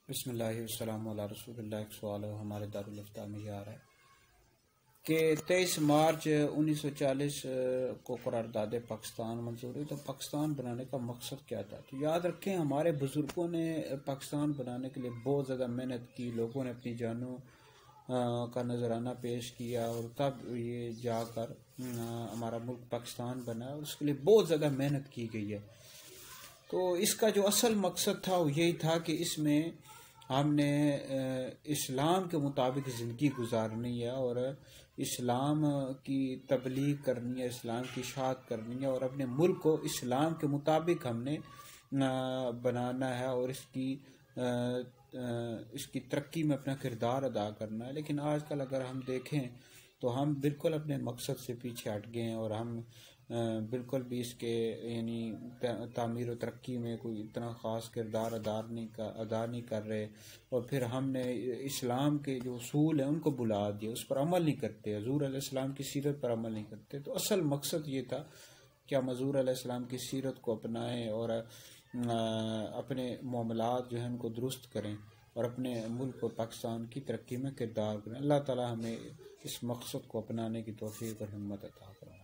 بسم اللہ والسلام علی رسول اللہ۔ ایک سوال ہے ہمارے دارالفتاء میں یہ آ رہا ہے کہ 23 مارچ 1940 کو قرارداد پاکستان منظور ہوئی، تو پاکستان بنانے کا مقصد کیا تھا؟ تو یاد رکھیں ہمارے بزرگوں نے پاکستان بنانے کے لیے بہت زیادہ محنت کی، لوگوں نے اپنی جانوں کا نذرانہ پیش کیا، اور تب یہ جا کر ہمارا ملک پاکستان بنا، اور اس کے لیے بہت زیادہ محنت کی گئی ہے۔ تو اس کا جو اصل مقصد تھا وہ یہی تھا کہ اس میں ہم نے اسلام کے مطابق زندگی گزارنی ہے، اور اسلام کی تبلیغ کرنی ہے، اسلام کی اشاعت کرنی ہے، اور اپنے ملک کو اسلام کے مطابق ہم نے بنانا ہے، اور اس کی ترقی میں اپنا کردار ادا کرنا ہے۔ لیکن آج کل اگر ہم دیکھیں تو ہم بالکل اپنے مقصد سے پیچھے ہٹ گئے ہیں، اور ہم بالکل بھی اس کے یعنی تعمیر و ترقی میں کوئی اتنا خاص کردار ادا نہیں کر رہے، اور پھر ہم نے اسلام کے جو اصول ہیں ان کو بلا دیا، اس پر عمل نہیں کرتے، حضور علیہ السلام کی سیرت پر عمل نہیں کرتے۔ تو اصل مقصد یہ تھا کہ ہم حضور علیہ السلام کی سیرت کو اپنائیں، اور اپنے معاملات جو ہیں ان کو درست کریں، اور اپنے ملک اور پاکستان کی ترقی میں کردار کریں۔ اللہ تعالی ہمیں اس مقصد کو اپنانے کی توفیق اور ہمت عطا فرمائے۔